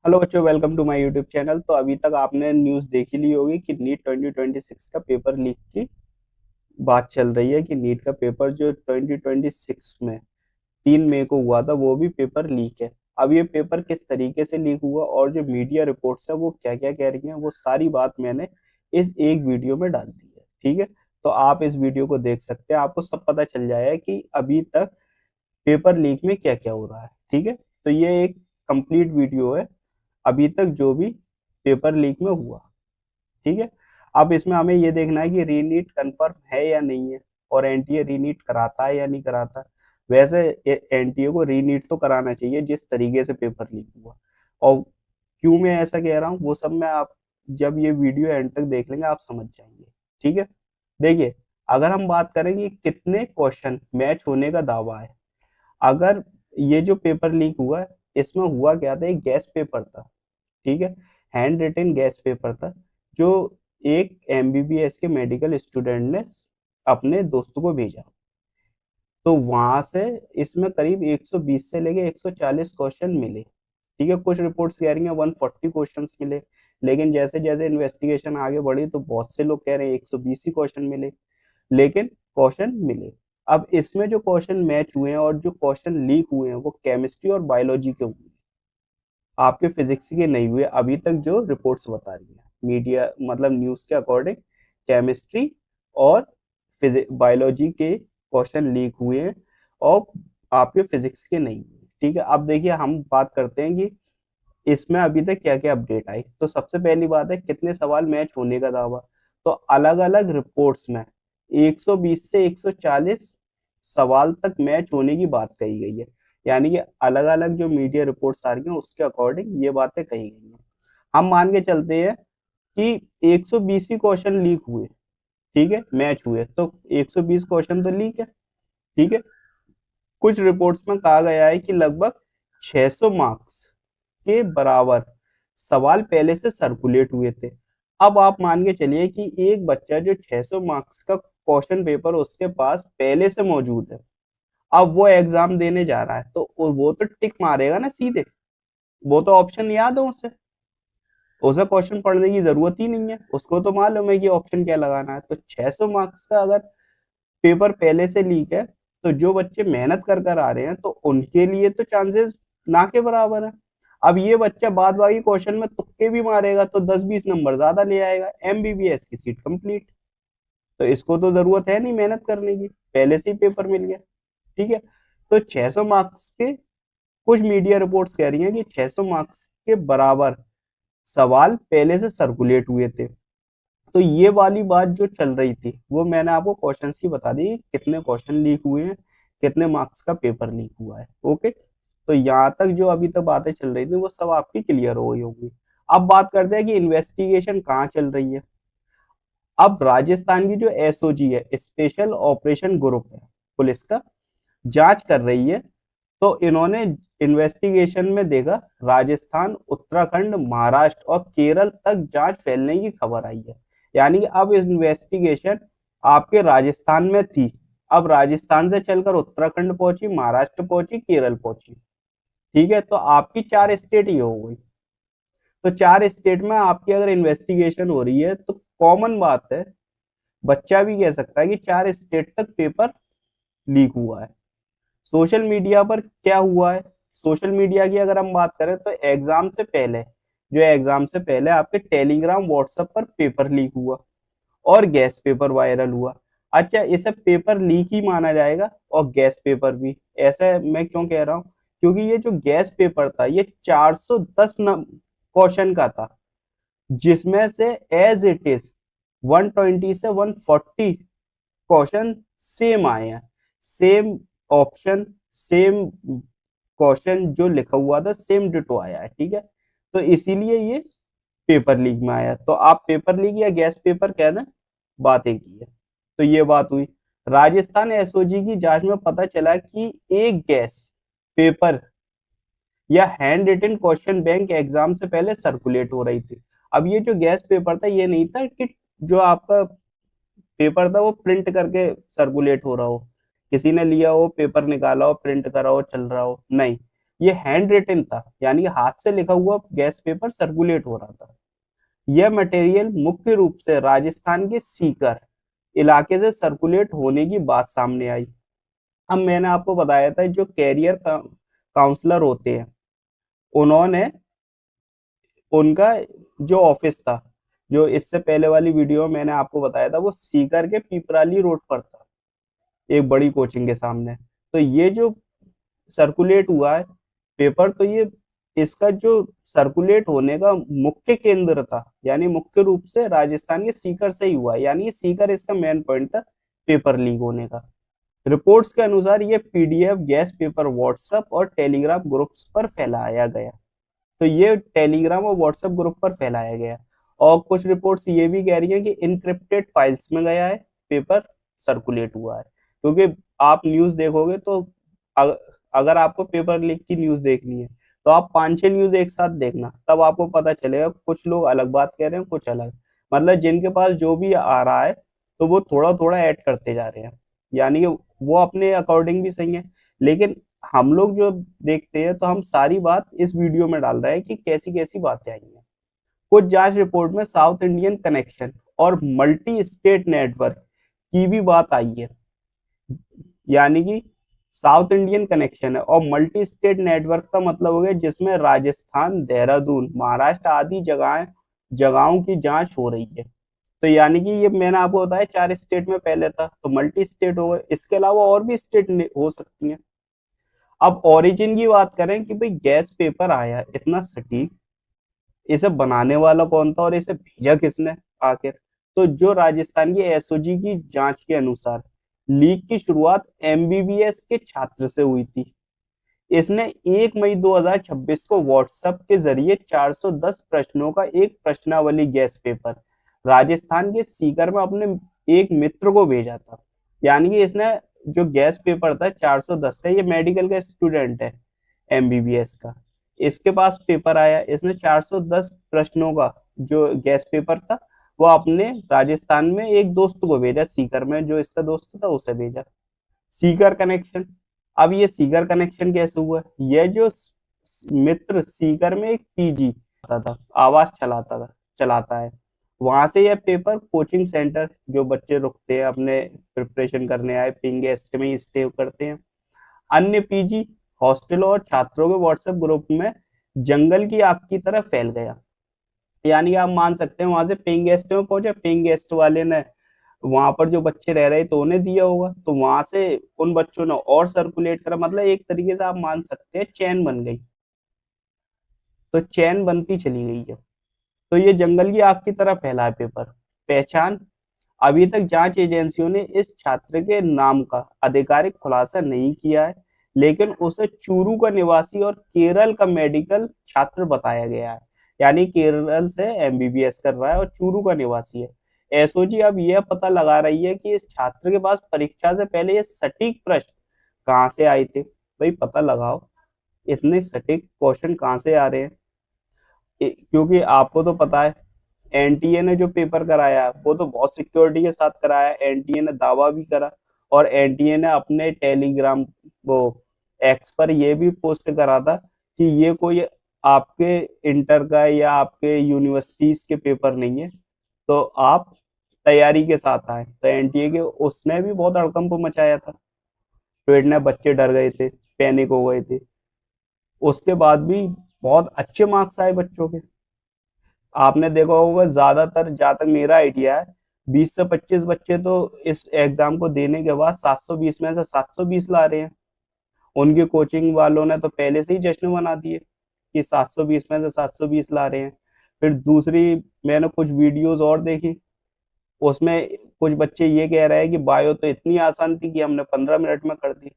Hello बच्चों, welcome to my YouTube channel. तो अभी तक आपने न्यूज़ देख ही ली होगी कि नीट 2026 का पेपर लीक की बात चल रही है कि नीट का पेपर जो 2026 में 3 मई को हुआ था वो भी पेपर लीक है। अब ये पेपर किस तरीके से लीक हुआ और जो मीडिया रिपोर्ट्स है वो क्या क्या कह रही हैं, वो सारी बात मैंने इस एक वीडियो में डाल दी है। ठीक है, तो आप इस वीडियो को देख सकते हैं, आपको सब पता चल जाएगा कि अभी तक पेपर लीक में क्या क्या हो रहा है। ठीक है, तो ये एक कंप्लीट वीडियो है अभी तक जो भी पेपर लीक में हुआ। ठीक है, अब इसमें हमें ये देखना है कि रीनीट कंफर्म है या नहीं है और एनटीए रीनीट कराता है या नहीं कराता। वैसे एनटीए को रीनीट तो कराना चाहिए जिस तरीके से पेपर लीक हुआ। और क्यों मैं ऐसा कह रहा हूँ वो सब मैं आप जब ये वीडियो एंड तक देख लेंगे आप समझ जाएंगे। ठीक है, देखिए, अगर हम बात करें कि कितने क्वेश्चन मैच होने का दावा है, अगर ये जो पेपर लीक हुआ है इसमें हुआ क्या था, एक गैस पेपर था। ठीक है, हैंड रिटन गैस पेपर था जो एक एमबीबीएस के मेडिकल स्टूडेंट ने अपने दोस्तों को भेजा। तो वहां से इसमें करीब 120 से लेके 140 क्वेश्चन मिले। ठीक है, कुछ रिपोर्ट्स कह रही हैं 140 क्वेश्चंस मिले, लेकिन जैसे जैसे इन्वेस्टिगेशन आगे बढ़ी तो बहुत से लोग कह रहे हैं 120 ही क्वेश्चन मिले, लेकिन क्वेश्चन मिले। अब इसमें जो क्वेश्चन मैच हुए हैं और जो क्वेश्चन लीक हुए हैं वो केमिस्ट्री और बायोलॉजी के हुए हैं, आपके फिजिक्स के नहीं हुए अभी तक जो रिपोर्ट्स बता रही है मीडिया, मतलब न्यूज के अकॉर्डिंग केमिस्ट्री और बायोलॉजी के क्वेश्चन लीक हुए हैं और आपके फिजिक्स के नहीं हुए। ठीक है, अब देखिए हम बात करते हैं कि इसमें अभी तक क्या क्या अपडेट आई। तो सबसे पहली बात है कितने सवाल मैच होने का दावा। तो अलग अलग रिपोर्ट्स में 120 से 140 सवाल तक मैच होने की बात कही गई है। यानी कि अलग अलग जो मीडिया रिपोर्ट्स आ रही हैं उसके अकॉर्डिंग ये बातें कही गई हैं। हम मान के चलते हैं कि 120 ही क्वेश्चन लीक हुए, ठीक है, मैच हुए, तो 120 क्वेश्चन तो लीक है। ठीक है, कुछ रिपोर्ट्स में कहा गया है कि लगभग 600 मार्क्स के बराबर सवाल पहले से सर्कुलेट हुए थे। अब आप मान के चलिए कि एक बच्चा जो 600 मार्क्स का क्वेश्चन पेपर उसके पास पहले से मौजूद है, अब वो एग्जाम देने जा रहा है तो वो तो टिक मारेगा ना सीधे, वो तो ऑप्शन याद है उसे, उसे क्वेश्चन पढ़ने की जरूरत ही नहीं है, उसको तो मालूम है कि ऑप्शन क्या लगाना है। तो 600 मार्क्स का अगर पेपर पहले से लीक है तो जो बच्चे मेहनत कर कर आ रहे हैं तो उनके लिए तो चांसेस ना के बराबर है। अब ये बच्चा बाद बाकी क्वेश्चन में तुक्के भी मारेगा तो 10-20 नंबर ज्यादा ले आएगा, एमबीबीएस की सीट कंप्लीट। तो इसको तो जरूरत है नहीं मेहनत करने की, पहले से ही पेपर मिल गया। ठीक है, तो 600 मार्क्स के कुछ मीडिया रिपोर्ट्स कह रही हैं कि 600 मार्क्स के बराबर सवाल पहले से सर्कुलेट हुए थे। तो ये वाली बात जो चल रही थी वो मैंने आपको क्वेश्चंस की बता दी, कितने क्वेश्चन लीक हुए हैं, कितने मार्क्स का पेपर लीक हुआ है। ओके, तो यहाँ तक जो अभी तक बातें चल रही थी वो सब आपकी क्लियर हो गई होंगी। अब बात करते हैं कि इन्वेस्टिगेशन कहाँ चल रही है। अब राजस्थान की जो एसओजी है, स्पेशल ऑपरेशन ग्रुप है, पुलिस का, जांच कर रही है। तो इन्होंने इन्वेस्टिगेशन में देखा राजस्थान, उत्तराखंड, महाराष्ट्र और केरल तक जांच फैलने की खबर आई है। यानी कि अब इन्वेस्टिगेशन आपके राजस्थान में थी, अब राजस्थान से चलकर उत्तराखंड पहुंची, महाराष्ट्र पहुंची, केरल पहुंची। ठीक है, तो आपकी 4 स्टेट ही हो गई। तो 4 स्टेट में आपकी अगर इन्वेस्टिगेशन हो रही है तो कॉमन बात है, बच्चा भी कह सकता है कि 4 स्टेट तक पेपर लीक हुआ है। सोशल मीडिया पर क्या हुआ है, सोशल मीडिया की अगर हम बात करें तो एग्जाम से पहले, जो एग्जाम से पहले आपके टेलीग्राम व्हाट्सएप पर पेपर लीक हुआ और गैस पेपर वायरल हुआ। अच्छा, इसे पेपर लीक ही माना जाएगा और गैस पेपर भी। ऐसा मैं क्यों कह रहा हूँ, क्योंकि ये जो गैस पेपर था ये 410 क्वेश्चन का था, जिसमें से एज इट इज 120 से 140 क्वेश्चन सेम आए हैं, सेम ऑप्शन, सेम क्वेश्चन जो लिखा हुआ था सेम डिटो आया है। ठीक है, तो इसीलिए ये पेपर लीक में आया। तो आप पेपर लीक या गैस पेपर कहना बात एक ही है। तो ये बात हुई। राजस्थान एसओजी की जांच में पता चला कि एक गैस पेपर या handwritten question bank exam से पहले सर्कुलेट हो रही थी। अब ये जो गैस पेपर था ये नहीं था कि जो आपका पेपर था वो प्रिंट करके सर्कुलेट हो रहा हो, किसी ने लिया हो पेपर निकाला हो प्रिंट करा हो चल रहा हो, नहीं, ये हैंड रिटन था, यानी हाथ से लिखा हुआ गैस पेपर सर्कुलेट हो रहा था। यह मटेरियल मुख्य रूप से राजस्थान के सीकर इलाके से सर्कुलेट होने की बात सामने आई। अब मैंने आपको बताया था जो कैरियर काउंसलर होते हैं, उन्होंने उनका जो ऑफिस था, जो इससे पहले वाली वीडियो में मैंने आपको बताया था, वो सीकर के पिपराली रोड पर था, एक बड़ी कोचिंग के सामने। तो ये जो सर्कुलेट हुआ है पेपर, तो ये इसका जो सर्कुलेट होने का मुख्य केंद्र था, यानी मुख्य रूप से राजस्थान के सीकर से ही हुआ है, यानी सीकर इसका मेन पॉइंट था पेपर लीक होने का। रिपोर्ट्स के अनुसार ये पीडीएफ गैस पेपर व्हाट्सएप और टेलीग्राम ग्रुप्स पर फैलाया गया। तो ये टेलीग्राम और व्हाट्सएप ग्रुप पर फैलाया गया। और कुछ रिपोर्ट्स ये भी कह रही हैं कि इनक्रिप्टेड फाइल्स में गया है पेपर, सर्कुलेट हुआ है। क्योंकि आप न्यूज देखोगे तो अगर आपको पेपर लीक की न्यूज देखनी है तो आप 5-6 न्यूज एक साथ देखना, तब आपको पता चलेगा कुछ लोग अलग बात कह रहे हैं, कुछ अलग। मतलब जिनके पास जो भी आ रहा है तो वो थोड़ा थोड़ा ऐड करते जा रहे हैं, यानी कि वो अपने अकॉर्डिंग भी सही है। लेकिन हम लोग जो देखते हैं तो हम सारी बात इस वीडियो में डाल रहे हैं कि कैसी कैसी बातें आई हैं। कुछ जांच रिपोर्ट में साउथ इंडियन कनेक्शन और मल्टी स्टेट नेटवर्क की भी बात आई है, यानी कि साउथ इंडियन कनेक्शन है और मल्टी स्टेट नेटवर्क का मतलब हो गया जिसमें राजस्थान, देहरादून, महाराष्ट्र आदि जगहों की जांच हो रही है। तो यानी कि ये मैंने आपको बताया 4 स्टेट में पहले था, तो मल्टी स्टेट हो गए, इसके अलावा और भी स्टेट हो सकती हैं। अब ओरिजिन की बात करें कि भाई गैस पेपर आया इतना सटीक, इसे बनाने वाला कौन था और इसे भेजा किसने आखिर। तो जो राजस्थान की एसओजी की जांच के अनुसार लीक की शुरुआत एमबीबीएस के छात्र से हुई थी। इसने 1 मई 2026 को व्हाट्सएप के जरिए 410 प्रश्नों का एक प्रश्नावली गैस पेपर राजस्थान के सीकर में अपने एक मित्र को भेजा था। यानी कि इसने जो गैस पेपर था 410 का, ये मेडिकल का स्टूडेंट है एमबीबीएस का, इसके पास पेपर आया, इसने 410 प्रश्नों का जो गैस पेपर था वो अपने राजस्थान में एक दोस्त को भेजा, सीकर में जो इसका दोस्त था उसे भेजा। सीकर कनेक्शन। अब ये सीकर कनेक्शन कैसे हुआ? यह जो मित्र सीकर में एक पीजी था, आवास चलाता है, वहां से यह पेपर कोचिंग सेंटर जो बच्चे रुकते हैं अपने प्रिपरेशन करने आए, पिंग गेस्ट में स्टे करते हैं, अन्य पीजी हॉस्टलों और छात्रों के व्हाट्सएप ग्रुप में जंगल की आग की तरह फैल गया। यानी आप मान सकते हैं वहां से पेइंग गेस्ट में पहुंचे, पेइंग गेस्ट वाले ने वहां पर जो बच्चे रह रहे थे उन्हें दिया होगा, तो वहां से उन बच्चों ने और सर्कुलेट करा, मतलब एक तरीके से आप मान सकते हैं चैन बन गई। तो चैन बनती चली गई है। तो ये जंगल की आग की तरह फैला है पेपर। पहचान। अभी तक जांच एजेंसियों ने इस छात्र के नाम का आधिकारिक खुलासा नहीं किया है, लेकिन उसे चूरू का निवासी और केरल का मेडिकल छात्र बताया गया है। यानी केरल से एमबीबीएस कर रहा है और चूरू का निवासी है। एसओजी अब यह पता लगा रही है कि इस छात्र के पास परीक्षा से पहले ये सटीक प्रश्न कहाँ से आए थे। भाई पता लगाओ, इतने सटीक क्वेश्चन कहाँ से आ रहे हैं। क्योंकि आपको तो पता है एनटीए ने जो पेपर कराया वो तो बहुत सिक्योरिटी के साथ कराया, एनटीए ने दावा भी करा और एनटीए ने अपने टेलीग्राम वो एक्स पर ये भी पोस्ट करा था कि ये कोई आपके इंटर का या आपके यूनिवर्सिटीज के पेपर नहीं है, तो आप तैयारी के साथ आए। तो एनटीए के उसने भी बहुत हड़कंप मचाया था, तो इतने बच्चे डर गए थे, पैनिक हो गए थे। उसके बाद भी बहुत अच्छे मार्क्स आए बच्चों के। आपने देखा होगा ज्यादातर, जहां तक मेरा आइडिया है, 20 से 25 बच्चे तो इस एग्जाम को देने के बाद 720 में से 720 ला रहे हैं। उनकी कोचिंग वालों ने तो पहले से ही जश्न मना दिए कि 720 में से 720 ला रहे हैं। फिर दूसरी मैंने कुछ वीडियोस और देखी, उसमें कुछ बच्चे ये कह रहे हैं कि बायो तो इतनी आसान थी कि हमने 15 मिनट में कर दी।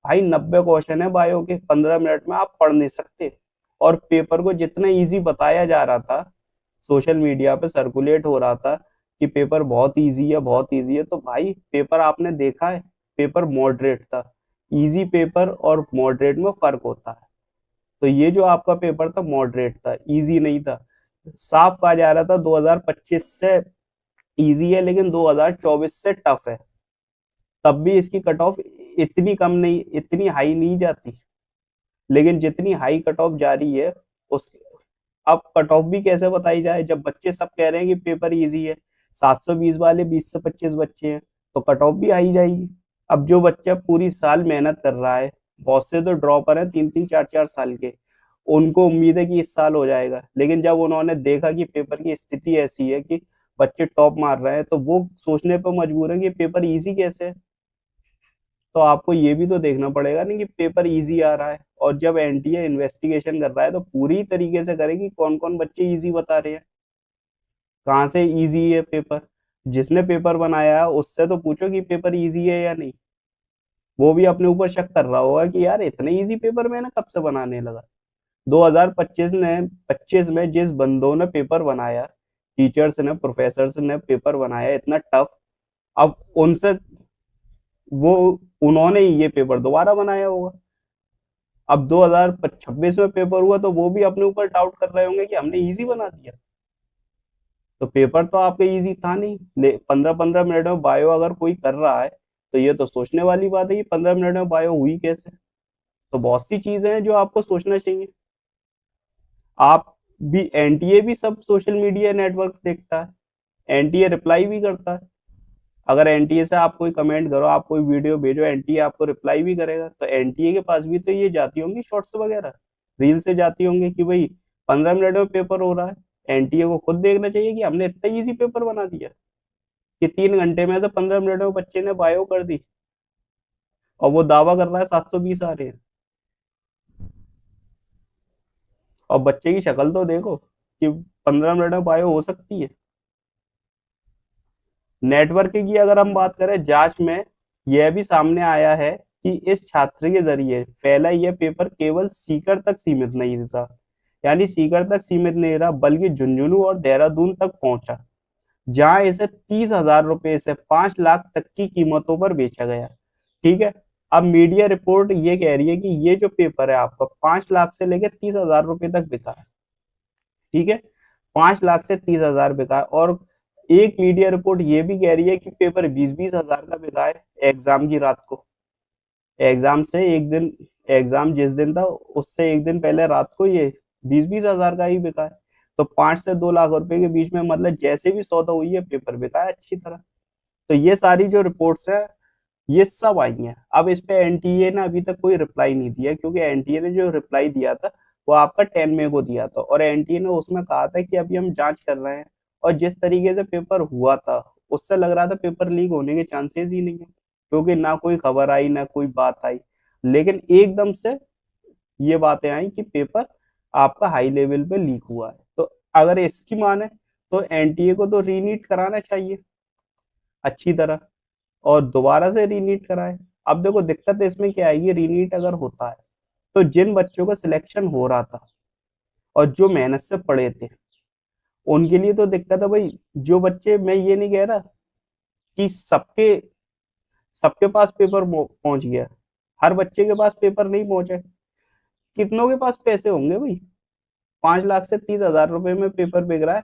भाई 90 क्वेश्चन है बायो के, 15 मिनट में आप पढ़ नहीं सकते। और पेपर को जितना इजी बताया जा रहा था, सोशल मीडिया पे सर्कुलेट हो रहा था कि पेपर बहुत इजी है, बहुत इजी है, तो भाई पेपर आपने देखा है, पेपर मॉडरेट था। इजी पेपर और मॉडरेट में फर्क होता है। तो ये जो आपका पेपर था मॉडरेट था, इजी नहीं था। साफ कहा जा रहा था 2025 से इजी है लेकिन 2024 से टफ है, तब भी इसकी कट ऑफ इतनी कम नहीं, इतनी हाई नहीं जाती। लेकिन जितनी हाई कट ऑफ जा रही है उस अब कट ऑफ भी कैसे बताई जाए जब बच्चे सब कह रहे हैं कि पेपर इजी है। 720 वाले 20 से 25 बच्चे हैं तो कट ऑफ भी हाई जाएगी। अब जो बच्चा पूरी साल मेहनत कर रहा है, बहुत से तो ड्रॉपर हैं 3-3 4-4 साल के, उनको उम्मीद है कि इस साल हो जाएगा, लेकिन जब उन्होंने देखा कि पेपर की स्थिति ऐसी है कि बच्चे टॉप मार रहे हैं तो वो सोचने पर मजबूर है कि पेपर इजी कैसे है। तो आपको ये भी तो देखना पड़ेगा ना कि पेपर इजी आ रहा है, और जब एनटीए इन्वेस्टिगेशन कर रहा है तो पूरी तरीके से करे कि कौन कौन बच्चे इजी बता रहे हैं, कहाँ से इजी है पेपर। जिसने पेपर बनाया है उससे तो पूछो कि पेपर इजी है या नहीं। वो भी अपने ऊपर शक कर रहा होगा कि यार इतने इजी पेपर मैंने कब से बनाने लगा। 2025 में जिस बंदों ने पेपर बनाया, टीचर्स ने, प्रोफेसर्स ने पेपर बनाया इतना टफ, अब उनसे वो उन्होंने ही ये पेपर दोबारा बनाया होगा। अब 2026 में पेपर हुआ तो वो भी अपने ऊपर डाउट कर रहे होंगे कि हमने इजी बना दिया। तो पेपर तो आपका इजी था नहीं। ले 15-15 मिनट में बायो अगर कोई कर रहा है तो ये तो सोचने वाली बात है कि 15 मिनट में बायो हुई कैसे। तो बहुत सी चीजें हैं जो आपको सोचना चाहिए। आप भी, एनटीए भी सब सोशल मीडिया नेटवर्क देखता है, एनटीए रिप्लाई भी करता है। अगर एनटीए से आप कोई कमेंट करो, आप कोई वीडियो भेजो, एनटीए आपको रिप्लाई भी करेगा। तो एनटीए के पास भी तो ये जाती होंगी शॉर्ट्स वगैरह, रील से जाती होंगी कि भाई 15 मिनट में पेपर हो रहा है। एनटीए को खुद देखना चाहिए कि हमने इतना इजी पेपर बना दिया कि 3 घंटे में तो 15 मिनट में बच्चे ने बायो कर दी, और वो दावा कर रहा है 720 आ रहे हैं। और बच्चे की शक्ल तो देखो कि 15 मिनट में बायो हो सकती है। नेटवर्क की अगर हम बात करें, जांच में यह भी सामने आया है कि इस छात्र के जरिए पहला यह पेपर केवल सीकर तक सीमित नहीं था, यानी सीकर तक सीमित नहीं रहा बल्कि झुंझुनू और देहरादून तक पहुंचा, जहां इसे 30,000 रुपए से 5 लाख तक की कीमतों पर बेचा गया। ठीक है। अब मीडिया रिपोर्ट ये कह रही है कि ये जो पेपर है आपका 5 लाख से लेकर 30,000 रुपए तक बिका है। ठीक है। 5 लाख से 30,000 बिका है। और एक मीडिया रिपोर्ट ये भी कह रही है कि पेपर 20-20 हजार का बिका है एग्जाम की रात को। एग्जाम से एक दिन, एग्जाम जिस दिन था उससे एक दिन पहले रात को ये 20-20 हजार का ही बिका है। तो 5 से 2 लाख रुपए के बीच में, मतलब जैसे भी सौदा हुई है पेपर बिका है अच्छी तरह। तो ये सारी जो रिपोर्ट्स है ये सब आई हैं। अब इस पे एनटीए ने अभी तक कोई रिप्लाई नहीं दिया, क्योंकि एनटीए ने जो रिप्लाई दिया था वो आपका 10 मई को दिया था, और एनटीए ने उसमें कहा था कि अभी हम जांच कर रहे हैं। और जिस तरीके से पेपर हुआ था उससे लग रहा था पेपर लीक होने के चांसेस ही नहीं है, क्योंकि ना कोई खबर आई ना कोई बात आई। लेकिन एकदम से ये बातें आई कि पेपर आपका हाई लेवल पे लीक हुआ है। तो अगर इसकी माने तो एनटीए को तो रीनीट कराना चाहिए अच्छी तरह, और दोबारा से रीनीट कराए। अब देखो दिक्कत इसमें क्या आएगी, रीनीट अगर होता है तो जिन बच्चों का सिलेक्शन हो रहा था और जो मेहनत से पढ़े थे उनके लिए तो दिक्कत है भाई। जो बच्चे, मैं ये नहीं कह रहा कि सबके सबके पास पेपर पहुंच गया, हर बच्चे के पास पेपर नहीं पहुंचे। कितनों के पास पैसे होंगे भाई, 5 लाख से 30,000 रुपए में पेपर बिक रहा है।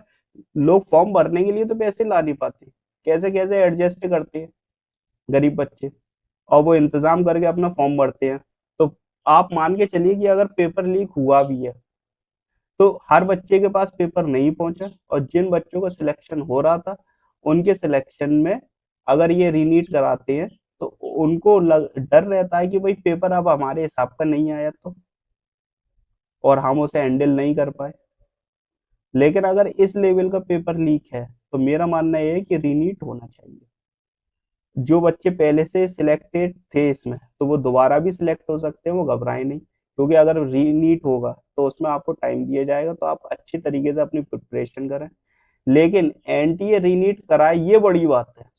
लोग फॉर्म भरने के लिए तो पैसे ला नहीं पाते, कैसे कैसे एडजस्ट करते हैं गरीब बच्चे, और वो इंतजाम करके अपना फॉर्म भरते हैं। तो आप मान के चलिए कि अगर पेपर लीक हुआ भी है तो हर बच्चे के पास पेपर नहीं पहुंचा, और जिन बच्चों का सिलेक्शन हो रहा था उनके सिलेक्शन में अगर ये रीनीट कराते हैं तो उनको डर रहता है कि भाई पेपर अब हमारे हिसाब का नहीं आया तो, और हम उसे हैंडल नहीं कर पाए। लेकिन अगर इस लेवल का पेपर लीक है तो मेरा मानना यह है कि रीनीट होना चाहिए। जो बच्चे पहले से सिलेक्टेड थे इसमें तो वो दोबारा भी सिलेक्ट हो सकते हैं, वो घबराए नहीं, क्योंकि अगर रीनीट होगा तो उसमें आपको टाइम दिया जाएगा, तो आप अच्छी तरीके से अपनी प्रिपरेशन करें। लेकिन एनटीए रीनीट कराए ये बड़ी बात है।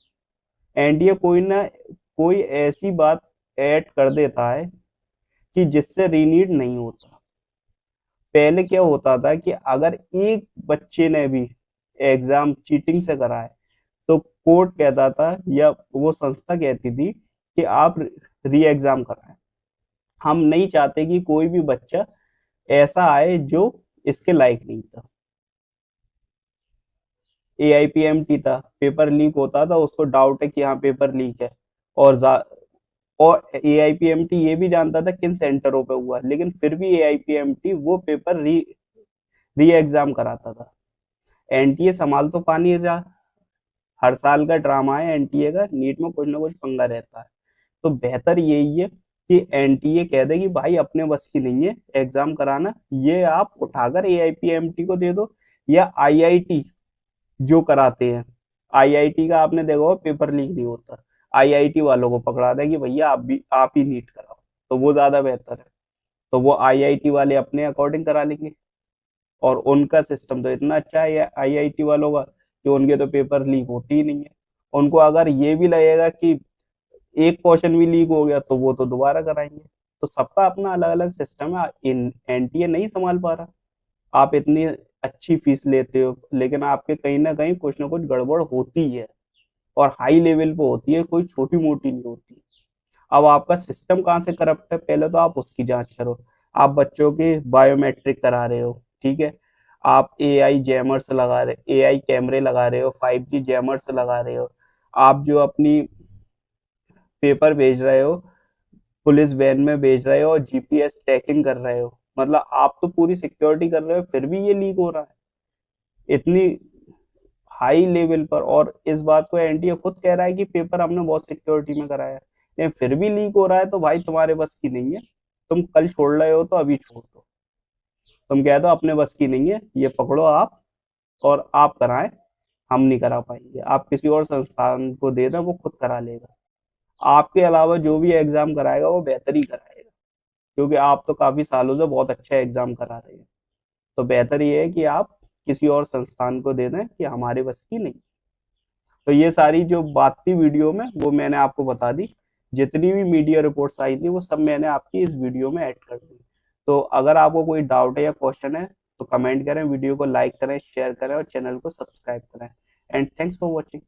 एनटीए कोई ना कोई ऐसी बात ऐड कर देता है कि जिससे रीनीट नहीं होता। पहले क्या होता था कि अगर एक बच्चे ने भी एग्जाम चीटिंग से कराए तो कोर्ट कहता था या वो संस्था कहती थी कि आप री एग्जाम कराएं। हम नहीं चाहते कि कोई भी बच्चा ऐसा आए जो इसके लायक नहीं था। एआईपीएमटी था, पेपर लीक होता था, उसको डाउट है कि हाँ पेपर लीक है, और और AIPMT ये भी जानता था किन सेंटरों पे हुआ, लेकिन फिर भी AIPMT वो पेपर री एग्जाम कराता था। NTA संभाल तो पा नहीं रहा, हर साल का ड्रामा है NTA का, नीट में कुछ ना कुछ पंगा रहता है। तो बेहतर यही है कि NTA कह दे कि भाई अपने बस की नहीं है एग्जाम कराना, ये आप उठाकर AIPMT को दे दो, या IIT जो कराते हैं, IIT का आपने देखा होगा पेपर लीक नहीं होता, IIT वालों को पकड़ा दे कि भैया आप ही नीट कराओ, तो वो ज्यादा बेहतर है। तो वो IIT वाले अपने अकॉर्डिंग करा लेंगे, और उनका सिस्टम तो इतना अच्छा है IIT वालों का कि उनके तो पेपर लीक होती ही नहीं है। उनको अगर ये भी लगेगा कि एक क्वेश्चन भी लीक हो गया तो वो तो दोबारा कराएंगे। तो सबका अपना अलग अलग सिस्टम है, इन NTA नहीं संभाल पा रहा। आप इतनी अच्छी फीस लेते हो, लेकिन आपके कहीं ना कुछ गड़बड़ होती है, और हाई लेवल पे होती है, कोई छोटी मोटी नहीं होती। अब आपका सिस्टम कहाँ से करप्ट है, पहले तो आप उसकी जांच करो। आप बच्चों के बायोमेट्रिक करा रहे हो, ठीक है, आप AI जैमर्स लगा रहे, AI कैमरे लगा रहे हो, 5G जैमर्स लगा रहे हो, आप जो अपनी पेपर भेज रहे हो पुलिस वैन में भेज रहे हो और GPS टैगिंग कर रहे हो, मतलब आप तो पूरी सिक्योरिटी कर रहे हो, फिर भी ये लीक हो रहा है इतनी हाई लेवल पर। और इस बात को NTA खुद कह रहा है कि पेपर हमने बहुत सिक्योरिटी में कराया है, लेकिन फिर भी लीक हो रहा है, तो भाई तुम्हारे बस की नहीं है। तुम कल छोड़ रहे हो तो अभी छोड़ दो, तुम कह दो अपने बस की नहीं है, ये पकड़ो आप और आप कराएं, हम नहीं करा पाएंगे, आप किसी और संस्थान को दे दें, वो खुद करा लेगा। आपके अलावा जो भी एग्जाम कराएगा वो बेहतर ही कराएगा, क्योंकि आप तो काफी सालों से बहुत अच्छा एग्जाम करा रहे हैं। तो बेहतर ये है कि आप किसी और संस्थान को दे दें कि हमारे बस की नहीं। तो ये सारी जो बात थी वीडियो में वो मैंने आपको बता दी, जितनी भी मीडिया रिपोर्ट्स आई थी वो सब मैंने आपकी इस वीडियो में ऐड कर दी। तो अगर आपको कोई डाउट है या क्वेश्चन है तो कमेंट करें, वीडियो को लाइक करें, शेयर करें और चैनल को सब्सक्राइब करें। And thanks for watching.